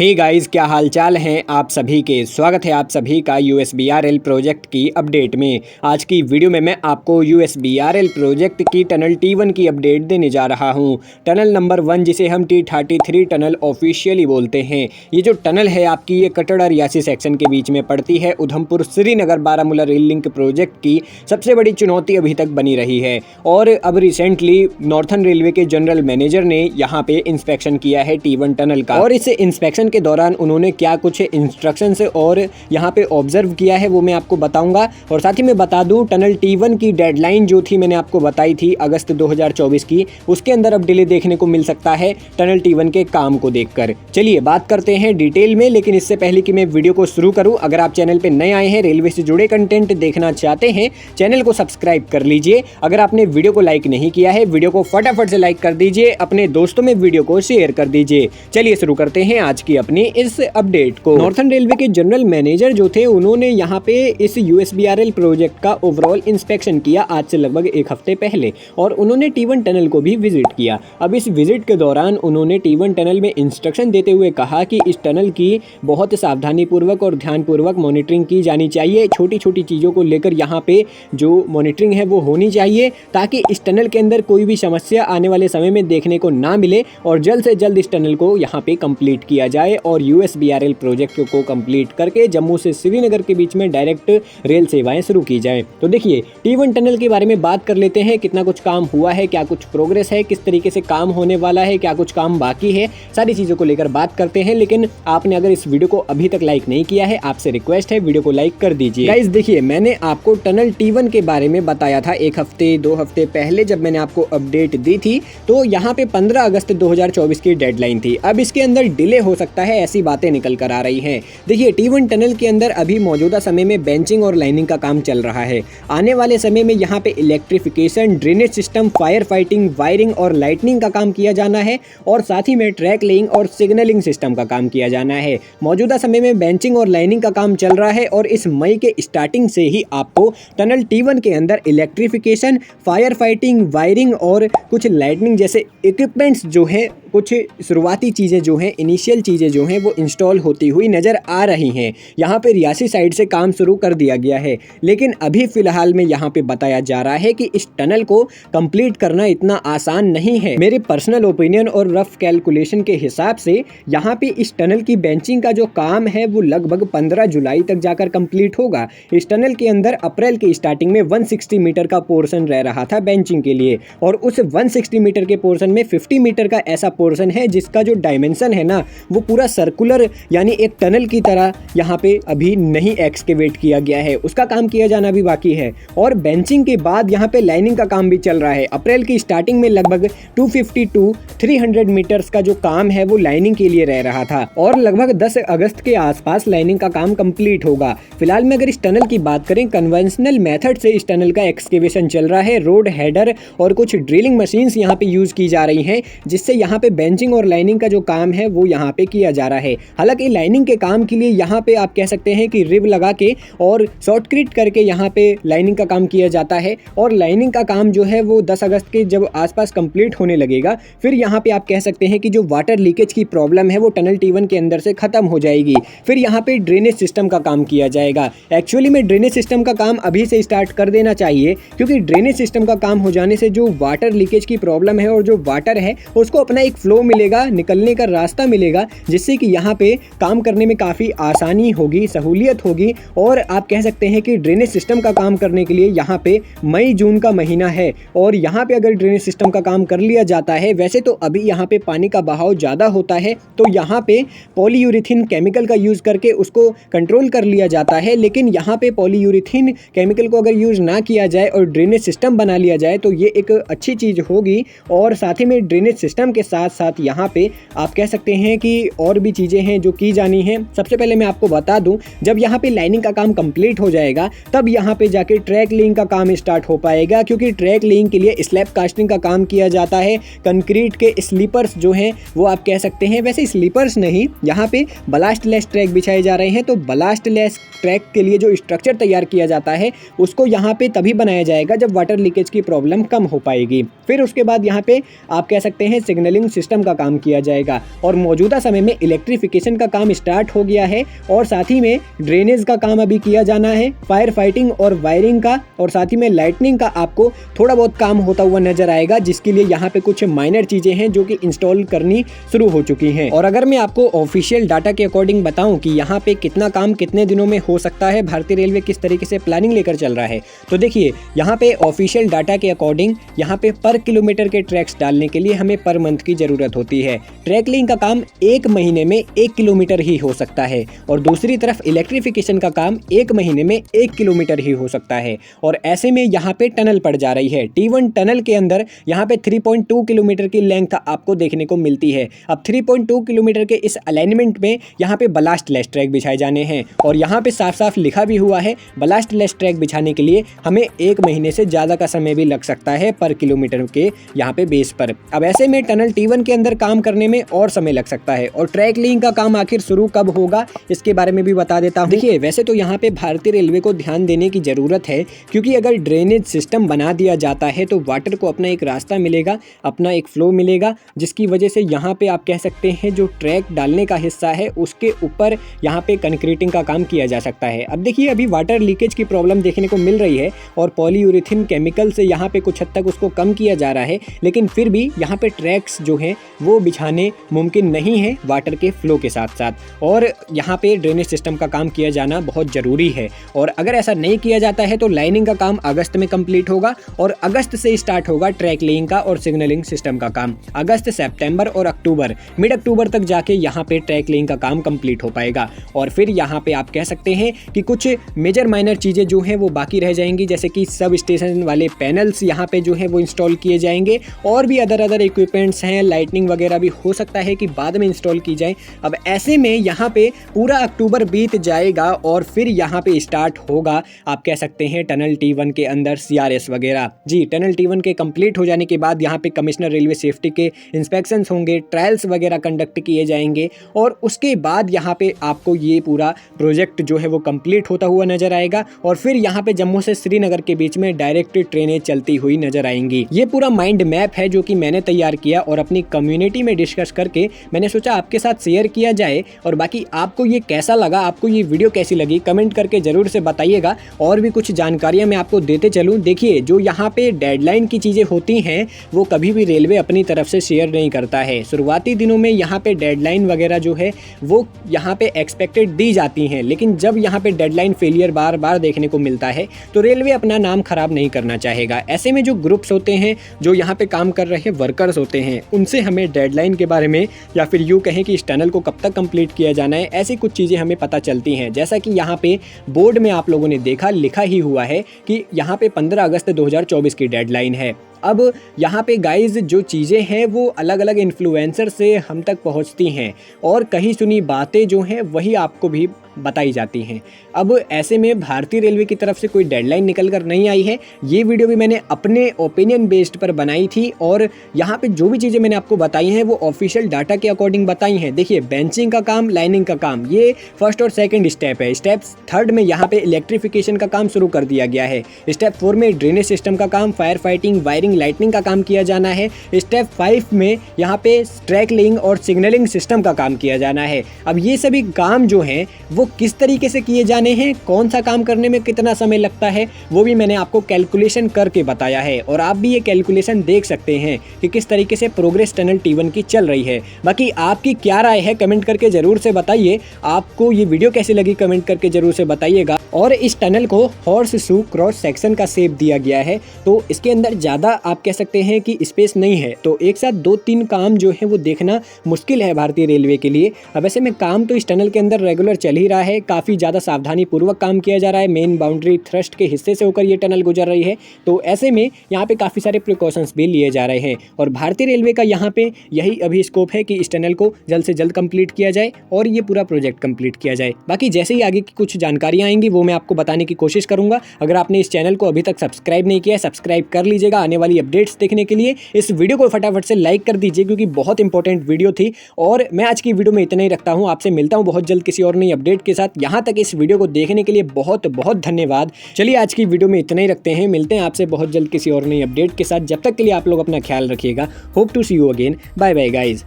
Hey guys, क्या हाल चाल हैं आप सभी के। स्वागत है आप सभी का USBRL प्रोजेक्ट की अपडेट में। आज की वीडियो में मैं आपको USBRL प्रोजेक्ट की टनल T1 की अपडेट देने जा रहा हूं। टनल नंबर 1 जिसे हम T33 टनल ऑफिशियली बोलते हैं। ये जो टनल है आपकी ये कटड़ा रियासी सेक्शन के बीच में पड़ती है। Udhampur Srinagar Baramulla rail link project की सबसे बड़ी चुनौती अभी तक बनी रही है। और अब रिसेंटली नॉर्थन रेलवे के जनरल मैनेजर ने यहाँ पे इंस्पेक्शन किया है T1 टनल का। और इस इंस्पेक्शन के दौरान उन्होंने क्या कुछ इंस्ट्रक्शंस और यहाँ पे ऑब्जर्व किया है वो मैं आपको बताऊंगा। और साथ ही मैं बता दूं टनल T1 की डेडलाइन जो थी मैंने आपको बताई थी अगस्त 2024 की, उसके अंदर अब डिले देखने को मिल सकता है टनल T1 के काम को देखकर। चलिए बात करते हैं डिटेल में, लेकिन इससे पहले कि मैं वीडियो को शुरू करूं, अगर आप चैनल पे नए आए हैं, रेलवे से जुड़े कंटेंट देखना चाहते हैं, चैनल को सब्सक्राइब कर लीजिए। अगर आपने वीडियो को लाइक नहीं किया है, वीडियो को फटाफट से लाइक कर दीजिए, अपने दोस्तों में वीडियो को शेयर कर दीजिए। चलिए शुरू करते हैं आज की अपनी इस अपडेट को। नॉर्थन रेलवे के जनरल मैनेजर जो थे उन्होंने यहाँ पे इस USBRL प्रोजेक्ट का ओवरऑल इंस्पेक्शन किया आज से लगभग एक हफ्ते पहले, और उन्होंने T1 टनल को भी विजिट किया। अब इस विजिट के दौरान उन्होंने T1 टनल में इंस्ट्रक्शन देते हुए कहा कि इस टनल की बहुत सावधानी पूर्वक और ध्यानपूर्वक मॉनिटरिंग की जानी चाहिए। छोटी छोटी चीज़ों को लेकर यहाँ पे जो मॉनिटरिंग है वो होनी चाहिए, ताकि इस टनल के अंदर कोई भी समस्या आने वाले समय में देखने को ना मिले और जल्द से जल्द इस टनल को यहाँ पे कंप्लीट किया जाए और USBRL प्रोजेक्ट को कंप्लीट करके जम्मू से श्रीनगर के बीच में डायरेक्ट रेल सेवाएं शुरू की जाए। तो देखिए T1 टनल के बारे में बात कर लेते हैं। कितना कुछ काम हुआ है, क्या कुछ प्रोग्रेस है, किस तरीके से काम होने वाला है, क्या कुछ काम बाकी है, सारी चीज़ों को लेकर बात करते हैं। लेकिन आपने अगर इस वीडियो को अभी तक लाइक नहीं किया है, आपसे रिक्वेस्ट है वीडियो को लाइक कर दीजिए। गाइस देखिए, मैंने आपको टनल T1 के बारे में बताया था एक हफ्ते 2 हफ्ते पहले जब मैंने आपको अपडेट दी थी, तो यहाँ पे 15 अगस्त 2024 की डेडलाइन थी। अब इसके अंदर डिले हो सकता है, ऐसी बातें निकल कर आ रही हैं। देखिए T1 टनल के अंदर अभी मौजूदा समय में बेंचिंग और लाइनिंग का काम चल रहा है। आने वाले समय में यहाँ पे electrification, drainage system, fire fighting, wiring और लाइटनिंग का काम किया जाना है, और साथ ही में ट्रैक लेइंग और सिग्नलिंग सिस्टम का काम किया जाना है। मौजूदा समय में बेंचिंग और लाइनिंग का काम चल रहा है, और इस मई के स्टार्टिंग से ही आपको टनल T1 के अंदर इलेक्ट्रिफिकेशन, फायर फाइटिंग, वायरिंग और कुछ लाइटनिंग जैसे इक्विपमेंट्स जो है, कुछ शुरुआती चीज़ें जो हैं, इनिशियल चीज़ें जो हैं वो इंस्टॉल होती हुई नज़र आ रही हैं। यहाँ पे रियासी साइड से काम शुरू कर दिया गया है, लेकिन अभी फ़िलहाल में यहाँ पे बताया जा रहा है कि इस टनल को कंप्लीट करना इतना आसान नहीं है। मेरे पर्सनल ओपिनियन और रफ कैलकुलेशन के हिसाब से यहाँ पे इस टनल की बेंचिंग का जो काम है वो लगभग 15 जुलाई तक जाकर कंप्लीट होगा। इस टनल के अंदर अप्रैल की स्टार्टिंग में 160 मीटर का पोर्शन रह रहा था बेंचिंग के लिए, और उस 160 मीटर के पोर्शन में 50 मीटर का ऐसा पोर्शन है जिसका जो डायमेंशन है ना वो पूरा सर्कुलर यानी एक टनल की तरह यहाँ पे अभी नहीं एक्सकेवेट किया गया है, उसका काम किया जाना भी बाकी है। और बेंचिंग के बाद यहाँ पे लाइनिंग का काम भी चल रहा है। अप्रैल की स्टार्टिंग में लगभग 250 to 300 मीटर्स का जो काम है वो लाइनिंग के लिए रह रहा था, और लगभग 10 अगस्त के आसपास लाइनिंग का काम कंप्लीट होगा। फिलहाल में अगर इस टनल की बात करें, कन्वेंशनल मेथड से इस टनल का एक्सकेवेशन चल रहा है। रोड हेडर और कुछ ड्रिलिंग मशीन्स यहाँ पे यूज की जा रही हैं, जिससे यहाँ पे बेंचिंग और लाइनिंग का जो काम है वो यहाँ पे किया जा रहा है। हालांकि लाइनिंग के काम के लिए यहाँ पे आप कह सकते हैं कि रिब लगा के और शॉर्टक्रिट करके यहाँ पे लाइनिंग का काम किया जाता है, और लाइनिंग का काम जो है वो 10 अगस्त के जब आसपास कंप्लीट होने लगेगा, फिर यहाँ पे आप कह सकते हैं कि जो वाटर लीकेज की प्रॉब्लम है वो टनल T1 के अंदर से खत्म हो जाएगी। फिर यहाँ पे ड्रेनेज सिस्टम का काम किया जाएगा। एक्चुअली में ड्रेनेज सिस्टम का काम अभी से स्टार्ट कर देना चाहिए, क्योंकि ड्रेनेज सिस्टम का काम हो जाने से जो वाटर लीकेज की प्रॉब्लम है और जो वाटर है उसको अपना एक फ्लो मिलेगा, निकलने का रास्ता मिलेगा, जिससे कि यहाँ पे काम करने में काफ़ी आसानी होगी, सहूलियत होगी। और आप कह सकते हैं कि ड्रेनेज सिस्टम का काम करने के लिए यहाँ पे मई जून का महीना है, और यहाँ पे अगर ड्रेनेज सिस्टम का काम कर लिया जाता है, वैसे तो अभी यहाँ पे पानी का बहाव ज़्यादा होता है तो यहाँ पे पॉलीयूरेथीन केमिकल का यूज़ करके उसको कंट्रोल कर लिया जाता है, लेकिन यहाँ पे पॉलीयूरेथीन केमिकल को अगर यूज़ ना किया जाए और ड्रेनेज सिस्टम बना लिया जाए तो ये एक अच्छी चीज़ होगी। और साथ ही में ड्रेनेज सिस्टम के साथ साथ यहाँ पे आप कह सकते हैं कि और भी चीज़ें हैं जो की जानी हैं। सबसे पहले मैं आपको बता दूं, जब यहाँ पे लाइनिंग का काम कंप्लीट हो जाएगा तब यहाँ पे जाके ट्रैक लेइंग का काम स्टार्ट हो पाएगा, क्योंकि ट्रैक लेइंग के लिए स्लैब कास्टिंग का काम किया जाता है। कंक्रीट के स्लीपर्स जो हैं वो आप कह सकते हैं, वैसे स्लीपर्स नहीं, यहाँ पे ब्लास्ट लेस ट्रैक बिछाए जा रहे हैं, तो ब्लास्ट लेस ट्रैक के लिए जो स्ट्रक्चर तैयार किया जाता है उसको यहाँ पे तभी बनाया जाएगा जब वाटर लीकेज की प्रॉब्लम कम हो पाएगी। फिर उसके बाद यहाँ पे आप कह सकते हैं सिग्नलिंग सिस्टम का काम किया जाएगा। और मौजूदा समय में इलेक्ट्रिफिकेशन का काम स्टार्ट हो गया है और साथ ही में ड्रेनेज का काम अभी किया जाना है, फायर फाइटिंग और वायरिंग का, और साथ ही में लाइटनिंग का आपको थोड़ा बहुत काम होता हुआ नजर आएगा, जिसके लिए यहाँ पे कुछ माइनर चीजें हैं जो कि इंस्टॉल करनी शुरू हो चुकी हैं। और अगर मैं आपको ऑफिशियल डाटा के अकॉर्डिंग बताऊं कि यहाँ पे कितना काम कितने दिनों में हो सकता है, भारतीय रेलवे किस तरीके से प्लानिंग लेकर चल रहा है, तो देखिए यहाँ पे ऑफिशियल डाटा के अकॉर्डिंग यहाँ पे पर किलोमीटर के ट्रैक्स डालने के लिए हमें पर मंथ की जरूरत होती है। ट्रैक लिंक का काम 1 महीने में 1 किलोमीटर ही हो सकता है और दूसरी तरफ इलेक्ट्रिफिकेशन का काम 1 महीने में 1 किलोमीटर ही हो सकता है। और ऐसे में यहाँ पे टनल पड़ जा रही है। T1 टनल के अंदर यहाँ पे 3.2 किलोमीटर की लेंथ आपको देखने को मिलती है। अब 3.2 किलोमीटर के इस अलाइनमेंट में यहाँ पे बलास्ट लेस ट्रैक बिछाए जाने हैं और यहाँ पे साफ साफ लिखा भी हुआ है बलास्ट लेस ट्रैक बिछाने के लिए हमें 1 महीने से ज़्यादा का समय भी लग सकता है पर किलोमीटर के यहाँ पे बेस पर। अब ऐसे में टनल T1 के अंदर काम करने में और समय लग सकता है। और ट्रैक लिंक का काम आखिर शुरू कब होगा इसके बारे में भी बता देता हूँ। देखिए वैसे तो यहाँ पे भारतीय रेलवे को ध्यान देने की ज़रूरत है, क्योंकि अगर ड्रेनेज सिस्टम बना दिया जाता है तो वाटर को अपना एक रास्ता मिलेगा, अपना एक फ्लो मिलेगा, जिसकी वजह से यहाँ पे आप कह सकते हैं जो ट्रैक डालने का हिस्सा है उसके ऊपर यहाँ पे कंक्रीटिंग का काम किया जा सकता है। अब देखिए अभी वाटर लीकेज की प्रॉब्लम देखने को मिल रही है और पॉलीयूरेथीन केमिकल से यहाँ पे कुछ हद तक उसको कम किया जा रहा है, लेकिन फिर भी यहाँ पे ट्रैक्स जो हैं वो बिछाने मुमकिन नहीं है वाटर के फ्लो के साथ साथ। और यहाँ पे ड्रेनेज सिस्टम का काम किया जाना बहुत ज़रूरी है और अगर ऐसा नहीं किया जाता है तो लाइनिंग का काम अगस्त में कंप्लीट होगा और अगस्त से स्टार्ट होगा ट्रैक लेइंग का और सिग्नलिंग सिस्टम का काम। अगस्त, सितंबर और अक्टूबर, मिड अक्टूबर तक जाके यहाँ पे ट्रैक लेइंग का काम कंप्लीट हो पाएगा। और फिर यहाँ पे आप कह सकते हैं कि कुछ मेजर माइनर चीज़ें जो हैं वो बाकी रह जाएंगी, जैसे कि सब स्टेशन वाले पैनल्स यहाँ पे जो है वो इंस्टॉल किए जाएंगे और भी अदर इक्विपमेंट्स हैं, लाइटनिंग वगैरह भी हो सकता है कि बाद में इंस्टॉल की जाए। अब ऐसे में यहाँ पे पूरा अक्टूबर बीत जाएगा और फिर यहाँ पे स्टार्ट होगा आप कह सकते हैं टनल T1 के अंदर CRS वगैरह। जी, टनल T1 के कंप्लीट हो जाने के बाद यहाँ पे कमिश्नर रेलवे सेफ्टी के इंस्पेक्शंस होंगे, ट्रायल्स वगैरह कंडक्ट किए जाएंगे और उसके बाद यहाँ पे आपको ये पूरा प्रोजेक्ट जो है वो कंप्लीट होता हुआ नजर आएगा और फिर यहाँ पे जम्मू से श्रीनगर के बीच में डायरेक्ट ट्रेनें चलती हुई नजर आएंगी। ये पूरा माइंड मैप है जो कि मैंने तैयार किया और अपनी कम्युनिटी में डिस्कस करके मैंने सोचा आपके साथ शेयर किया जाए। और बाकी आपको ये कैसा लगा, आपको ये वीडियो कैसी लगी, कमेंट करके जरूर से बताइएगा। और भी कुछ जानकारियां मैं आपको देते चलूं। देखिए जो यहाँ पे डेडलाइन की चीज़ें होती हैं वो कभी भी रेलवे अपनी तरफ से शेयर नहीं करता है। शुरुआती दिनों में यहाँ पे डेडलाइन वगैरह जो है वो यहाँ पे एक्सपेक्टेड दी जाती हैं, लेकिन जब यहाँ पे डेडलाइन फेलियर बार बार देखने को मिलता है तो रेलवे अपना नाम खराब नहीं करना चाहेगा। ऐसे में जो ग्रुप्स होते हैं, जो यहाँ पे काम कर रहे वर्कर्स होते हैं, उनसे हमें डेडलाइन के बारे में या फिर यूँ कहें कि इस टनल को कब तक कंप्लीट किया जाना है, ऐसी कुछ चीज़ें हमें पता चलती हैं। जैसा कि यहाँ पे बोर्ड में आप लोगों ने देखा, लिखा ही हुआ है कि यहाँ पे 15 अगस्त 2024 की डेडलाइन है। अब यहाँ पे गाइज जो चीज़ें हैं वो अलग अलग इन्फ्लुएंसर से हम तक पहुँचती हैं और कहीं सुनी बातें जो हैं वही आपको भी बताई जाती हैं। अब ऐसे में भारतीय रेलवे की तरफ से कोई डेडलाइन निकल कर नहीं आई है। ये वीडियो भी मैंने अपने ओपिनियन बेस्ड पर बनाई थी और यहाँ पे जो भी चीज़ें मैंने आपको बताई हैं वो ऑफिशियल डाटा के अकॉर्डिंग बताई हैं। देखिए बेंचिंग का काम, लाइनिंग का काम, ये फर्स्ट और सेकंड स्टेप है। स्टेप 3 में यहाँ पे इलेक्ट्रिफिकेशन का काम शुरू कर दिया गया है। स्टेप 4 में ड्रेनेज सिस्टम का काम, फायर फाइटिंग, वायरिंग, लाइटनिंग का काम किया जाना है। स्टेप 5 में यहाँ पे ट्रैक लेइंग और सिग्नलिंग सिस्टम का काम किया जाना है। अब ये सभी काम जो हैं वो किस तरीके से किए जाने हैं, कौन सा काम करने में कितना समय लगता है, वो भी मैंने आपको कैलकुलेशन करके बताया है और आप भी ये कैलकुलेशन देख सकते हैं कि किस तरीके से प्रोग्रेस टनल T1 की चल रही है। बाकी आपकी क्या राय है कमेंट करके ज़रूर से बताइए। आपको ये वीडियो कैसी लगी कमेंट करके ज़रूर से बताइएगा। और इस टनल को हॉर्स शू क्रॉस सेक्शन का शेप दिया गया है, तो इसके अंदर ज़्यादा आप कह सकते हैं कि स्पेस नहीं है, तो एक साथ 2-3 काम जो है वो देखना मुश्किल है भारतीय रेलवे के लिए। अब ऐसे में काम तो इस टनल के अंदर रेगुलर चल ही रहा है, काफ़ी ज़्यादा सावधानी पूर्वक काम किया जा रहा है। मेन बाउंड्री थ्रस्ट के हिस्से से होकर ये टनल गुजर रही है, तो ऐसे में यहाँ पे काफ़ी सारे प्रिकॉशंस भी लिए जा रहे हैं और भारतीय रेलवे का यहाँ पे यही अभी स्कोप है कि इस टनल को जल्द से जल्द कंप्लीट किया जाए और ये पूरा प्रोजेक्ट कंप्लीट किया जाए। बाकी जैसे ही आगे की कुछ जानकारियाँ आएंगी वो मैं आपको बताने की कोशिश करूँगा। अगर आपने इस चैनल को अभी तक सब्सक्राइब नहीं किया है, सब्सक्राइब कर लीजिएगा आने वाली अपडेट्स देखने के लिए। इस वीडियो को फटाफट से लाइक कर दीजिए क्योंकि बहुत इंपॉर्टेंट वीडियो थी। और मैं आज की वीडियो में इतना ही रखता हूँ, आपसे मिलता हूँ बहुत जल्द किसी और नई अपडेट सपोर्ट के साथ यहाँ तक इस वीडियो को देखने के लिए बहुत बहुत धन्यवाद। चलिए आज की वीडियो में इतना ही रखते हैं, मिलते हैं आपसे बहुत जल्द किसी और नई अपडेट के साथ। जब तक के लिए आप लोग अपना ख्याल रखिएगा। Hope to see you again, bye bye guys.